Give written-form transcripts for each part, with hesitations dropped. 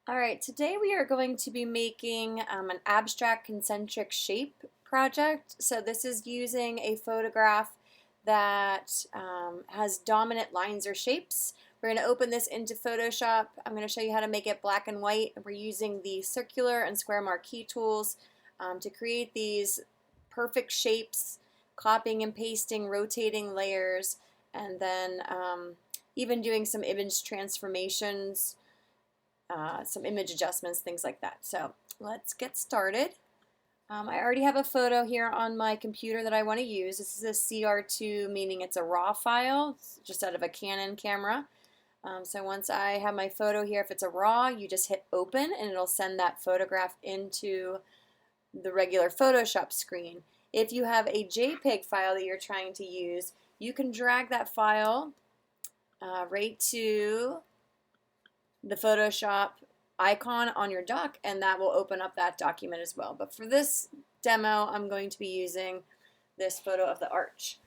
All right, today we are going to be making an abstract concentric shape project. So this is using a photograph that has dominant lines or shapes. We're going to open this into Photoshop. I'm going to show you how to make it black and white. We're using the circular and square marquee tools to create these perfect shapes, copying and pasting, rotating layers, and then even doing some image transformations, some image adjustments, things like that. So let's get started. I already have a photo here on my computer that I want to use. This is a CR2, meaning it's a RAW file, it's just out of a Canon camera. So once I have my photo here, if it's a RAW, you just hit open and it'll send that photograph into the regular Photoshop screen. If you have a JPEG file that you're trying to use, you can drag that file right to the Photoshop icon on your dock, and that will open up that document as well. But for this demo, I'm going to be using this photo of the arch.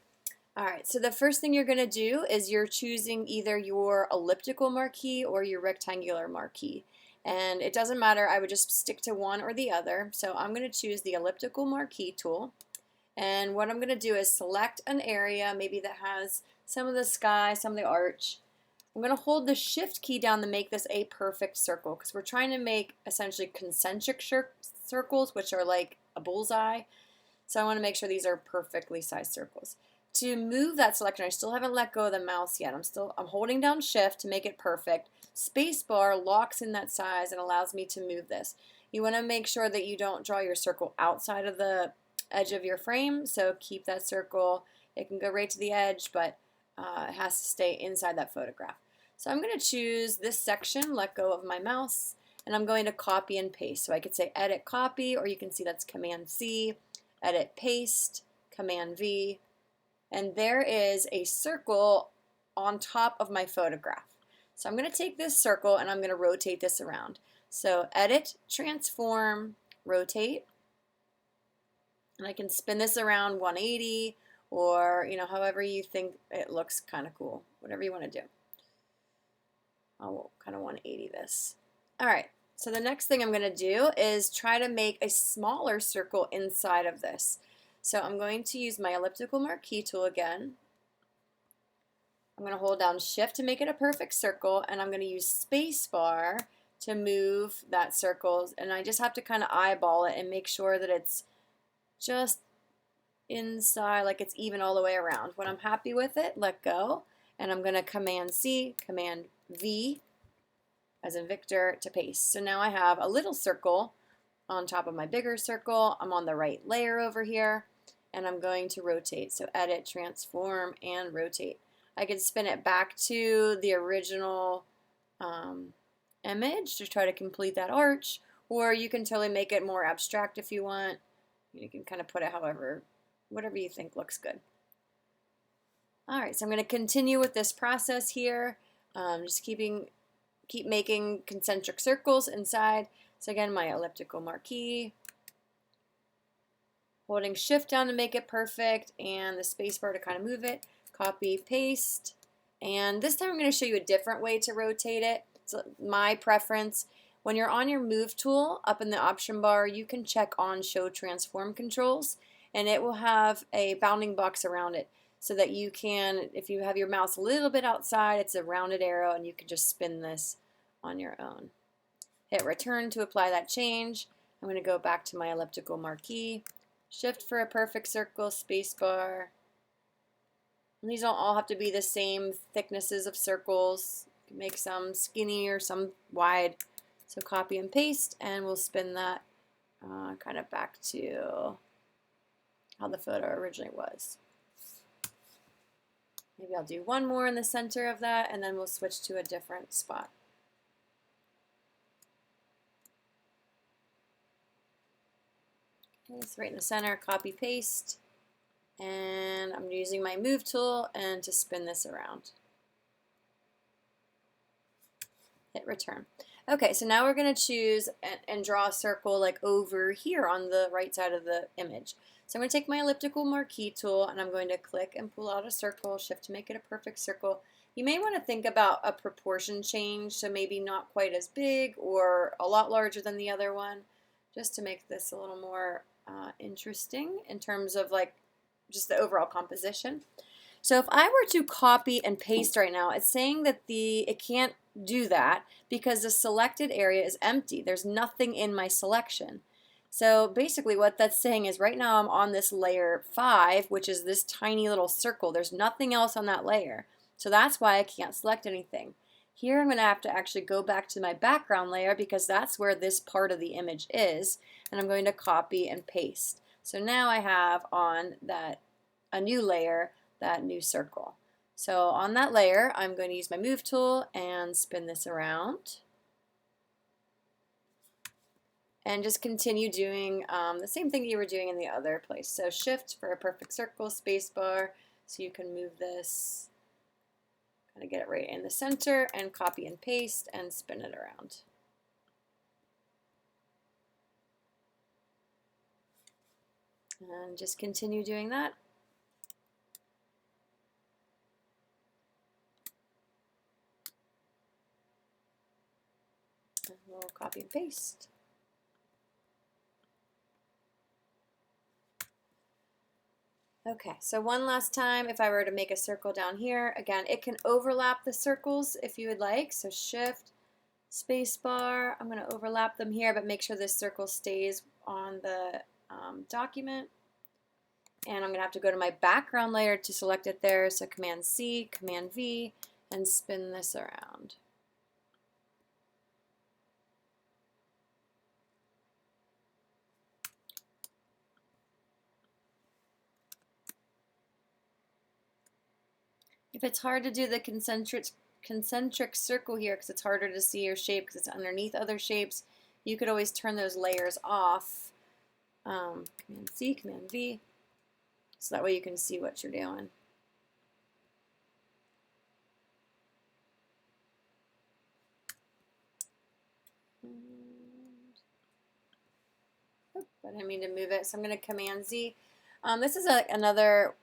All right, so the first thing you're going to do is you're choosing either your elliptical marquee or your rectangular marquee. And it doesn't matter, I would just stick to one or the other. So I'm going to choose the elliptical marquee tool. And what I'm going to do is select an area maybe that has some of the sky, some of the arch. I'm going to hold the shift key down to make this a perfect circle because we're trying to make essentially concentric circles, which are like a bullseye. So I want to make sure these are perfectly sized circles. To move that selection, I still haven't let go of the mouse yet. I'm holding down shift to make it perfect. Spacebar locks in that size and allows me to move this. You want to make sure that you don't draw your circle outside of the edge of your frame, so keep that circle. It can go right to the edge, but it has to stay inside that photograph. So I'm going to choose this section, let go of my mouse, and I'm going to copy and paste. So I could say edit copy, or you can see that's Command C, edit paste, Command V, and there is a circle on top of my photograph. So I'm going to take this circle and I'm going to rotate this around. So edit, transform, rotate, and I can spin this around 180 or however you think it looks kind of cool, whatever you want to do. I'll kind of 180 this. All right, so the next thing I'm going to do is try to make a smaller circle inside of this. So I'm going to use my elliptical marquee tool again. I'm going to hold down shift to make it a perfect circle, and I'm going to use spacebar to move that circle, and I just have to kind of eyeball it and make sure that it's just inside, like it's even all the way around. When I'm happy with it, let go, and I'm going to Command C, Command V, as in Victor, to paste. So now I have a little circle on top of my bigger circle. I'm on the right layer over here, and I'm going to rotate. So edit, transform, and rotate. I can spin it back to the original image to try to complete that arch, or you can totally make it more abstract if you want. You can kind of put it whatever you think looks good. All right, so I'm going to continue with this process here. Just keep making concentric circles inside. So again, my elliptical marquee, holding shift down to make it perfect, and the space bar to kind of move it. Copy, paste, and this time I'm going to show you a different way to rotate it. It's my preference. When you're on your move tool up in the option bar, you can check on show transform controls, and it will have a bounding box around it so that you can, if you have your mouse a little bit outside, it's a rounded arrow and you can just spin this on your own. Hit return to apply that change. I'm going to go back to my elliptical marquee, shift for a perfect circle, spacebar. And these don't all have to be the same thicknesses of circles. You can make some skinny or some wide. So copy and paste, and we'll spin that kind of back to how the photo originally was. Maybe I'll do one more in the center of that, and then we'll switch to a different spot. Okay, so right in the center, copy, paste, and I'm using my move tool and to spin this around. Hit return. Okay, so now we're going to choose and draw a circle like over here on the right side of the image. So I'm going to take my elliptical marquee tool and I'm going to click and pull out a circle, shift to make it a perfect circle. You may want to think about a proportion change, so maybe not quite as big or a lot larger than the other one, just to make this a little more interesting in terms of like just the overall composition. So if I were to copy and paste right now, it's saying that it can't do that because the selected area is empty. There's nothing in my selection. So basically what that's saying is right now I'm on this layer 5, which is this tiny little circle. There's nothing else on that layer. So that's why I can't select anything. Here I'm going to have to actually go back to my background layer because that's where this part of the image is, and I'm going to copy and paste. So now I have on that a new layer, that new circle. So on that layer, I'm going to use my move tool and spin this around. And just continue doing the same thing you were doing in the other place. So shift for a perfect circle, spacebar, so you can move this, kind of get it right in the center, and copy and paste and spin it around. And just continue doing that. And we'll copy and paste. Okay, so one last time, if I were to make a circle down here, again, it can overlap the circles if you would like. So shift, spacebar, I'm going to overlap them here, but make sure this circle stays on the document. And I'm going to have to go to my background layer to select it there. So Command C, Command V, and spin this around. If it's hard to do the concentric circle here because it's harder to see your shape because it's underneath other shapes, you could always turn those layers off. Command C, Command V, so that way you can see what you're doing. I didn't mean to move it, so I'm going to Command Z. This is another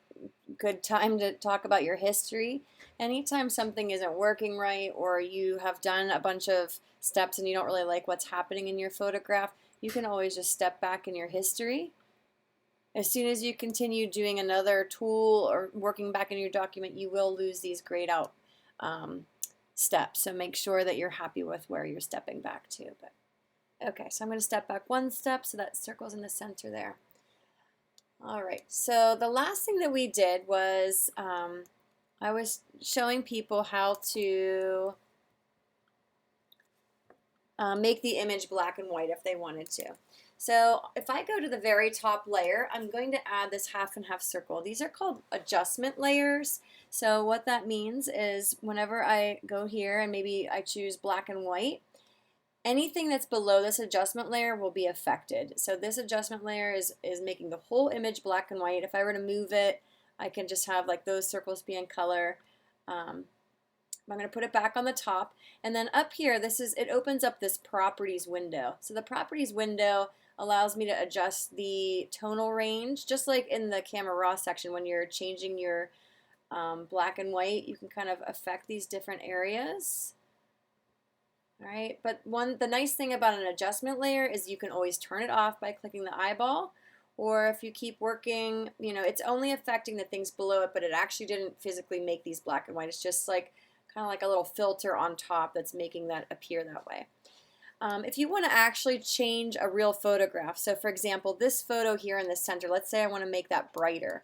good time to talk about your history. Anytime something isn't working right or you have done a bunch of steps and you don't really like what's happening in your photograph, you can always just step back in your history. As soon as you continue doing another tool or working back in your document, you will lose these grayed out steps. So make sure that you're happy with where you're stepping back to. But okay, so I'm going to step back one step so that circle's in the center there. All right, so the last thing that we did was I was showing people how to make the image black and white if they wanted to. So if I go to the very top layer, I'm going to add this half and half circle. These are called adjustment layers. So what that means is whenever I go here and maybe I choose black and white, anything that's below this adjustment layer will be affected. So this adjustment layer is making the whole image black and white. If I were to move it, I can just have like those circles be in color. I'm going to put it back on the top. And then up here, it opens up this properties window. So the properties window allows me to adjust the tonal range, just like in the camera raw section when you're changing your black and white, you can kind of affect these different areas. All right, but the nice thing about an adjustment layer is you can always turn it off by clicking the eyeball, or if you keep working, you know, it's only affecting the things below it, but it actually didn't physically make these black and white. It's just like kind of like a little filter on top that's making that appear that way. If you want to actually change a real photograph, so for example, this photo here in the center, let's say I want to make that brighter.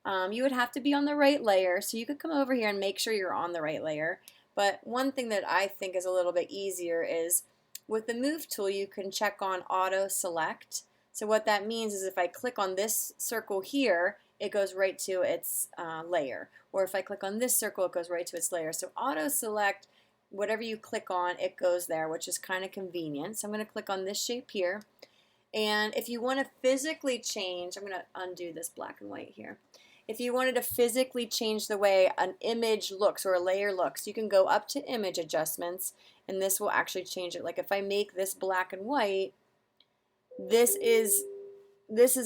You would have to be on the right layer, so you could come over here and make sure you're on the right layer. But one thing that I think is a little bit easier is with the move tool you can check on auto select. So what that means is if I click on this circle here, it goes right to its layer. Or if I click on this circle, it goes right to its layer. So auto select, whatever you click on, it goes there, which is kind of convenient. So I'm going to click on this shape here. And if you want to physically change, I'm going to undo this black and white here. If you wanted to physically change the way an image looks or a layer looks, you can go up to image adjustments and this will actually change it. Like if I make this black and white, this is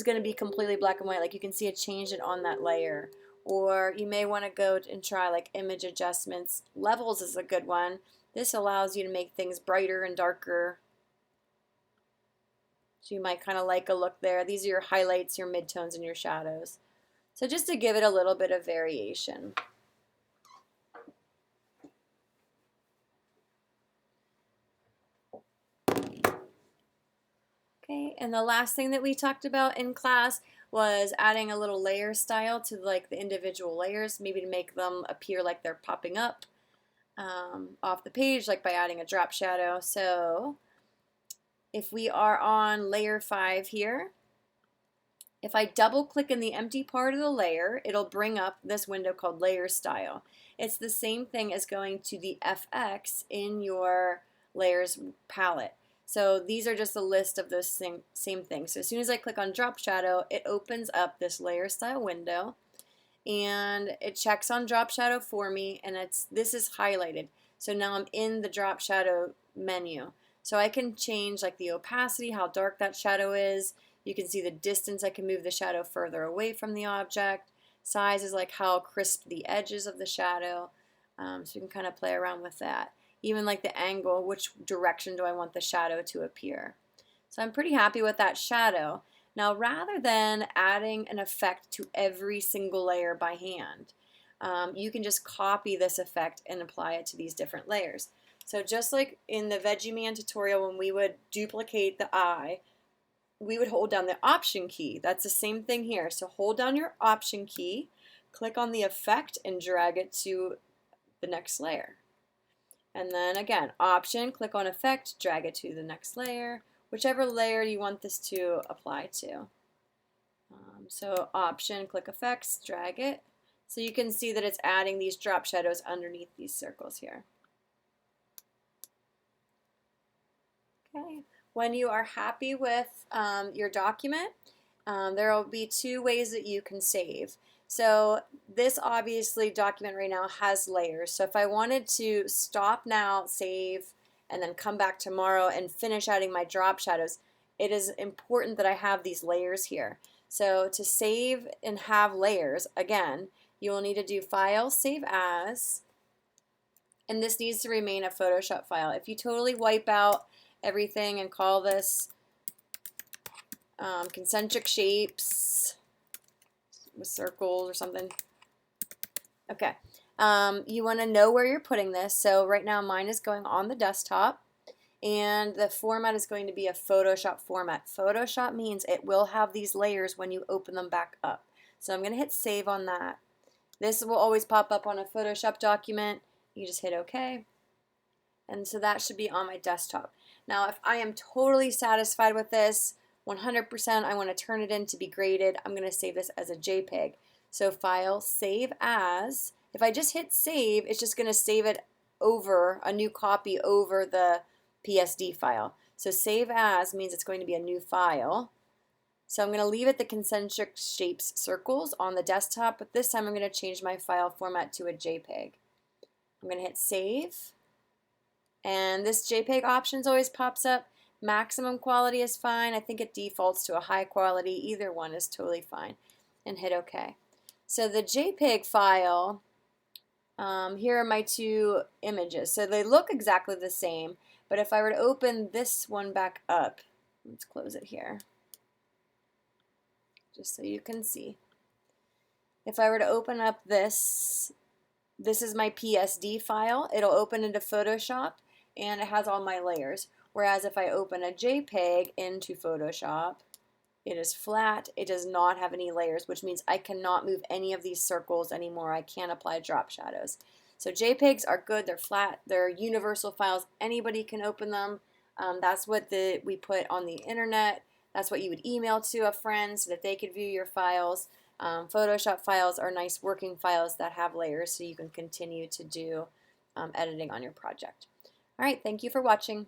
going to be completely black and white. Like you can see it changed it on that layer. Or you may want to go and try like image adjustments. Levels is a good one. This allows you to make things brighter and darker. So you might kind of like a look there. These are your highlights, your midtones, and your shadows. So just to give it a little bit of variation. Okay, and the last thing that we talked about in class was adding a little layer style to like the individual layers, maybe to make them appear like they're popping up off the page, like by adding a drop shadow. So if we are on layer 5 here, if I double click in the empty part of the layer, it'll bring up this window called Layer Style. It's the same thing as going to the FX in your layers palette. So these are just a list of those same things. So as soon as I click on Drop Shadow, it opens up this Layer Style window, and it checks on Drop Shadow for me, and this is highlighted. So now I'm in the Drop Shadow menu. So I can change like the opacity, how dark that shadow is. You can see the distance. I can move the shadow further away from the object. Size is like how crisp the edges of the shadow. So you can kind of play around with that. Even like the angle, which direction do I want the shadow to appear? So I'm pretty happy with that shadow. Now, rather than adding an effect to every single layer by hand, you can just copy this effect and apply it to these different layers. So just like in the Veggie Man tutorial, when we would duplicate the eye, we would hold down the Option key. That's the same thing here. So hold down your Option key, click on the effect, and drag it to the next layer. And then again, Option, click on Effect, drag it to the next layer, whichever layer you want this to apply to. So Option, click Effects, drag it. So you can see that it's adding these drop shadows underneath these circles here. Okay. When you are happy with your document, there will be 2 ways that you can save. So this obviously document right now has layers. So if I wanted to stop now, save, and then come back tomorrow and finish adding my drop shadows, it is important that I have these layers here. So to save and have layers, again, you will need to do File, Save As, and this needs to remain a Photoshop file. If you totally wipe out everything and call this concentric shapes with circles or something. Okay, you want to know where you're putting this. So right now mine is going on the desktop, and the format is going to be a Photoshop format. Photoshop means it will have these layers when you open them back up. So I'm going to hit save on that. This will always pop up on a Photoshop document. You just hit OK. And so that should be on my desktop. Now if I am totally satisfied with this, 100%, I want to turn it in to be graded, I'm going to save this as a JPEG. So File, Save As. If I just hit Save, it's just going to save it over, a new copy over the PSD file. So Save As means it's going to be a new file. So I'm going to leave it the concentric shapes circles on the desktop, but this time I'm going to change my file format to a JPEG. I'm going to hit Save. And this JPEG options always pops up. Maximum quality is fine. I think it defaults to a high quality. Either one is totally fine. And hit OK. So the JPEG file, here are my 2 images. So they look exactly the same, but if I were to open this one back up, let's close it here, just so you can see. If I were to open up this is my PSD file. It'll open into Photoshop, and it has all my layers. Whereas if I open a JPEG into Photoshop, it is flat. It does not have any layers, which means I cannot move any of these circles anymore. I can't apply drop shadows. So JPEGs are good. They're flat. They're universal files. Anybody can open them. That's what we put on the internet. That's what you would email to a friend so that they could view your files. Photoshop files are nice working files that have layers so you can continue to do editing on your project. All right, thank you for watching.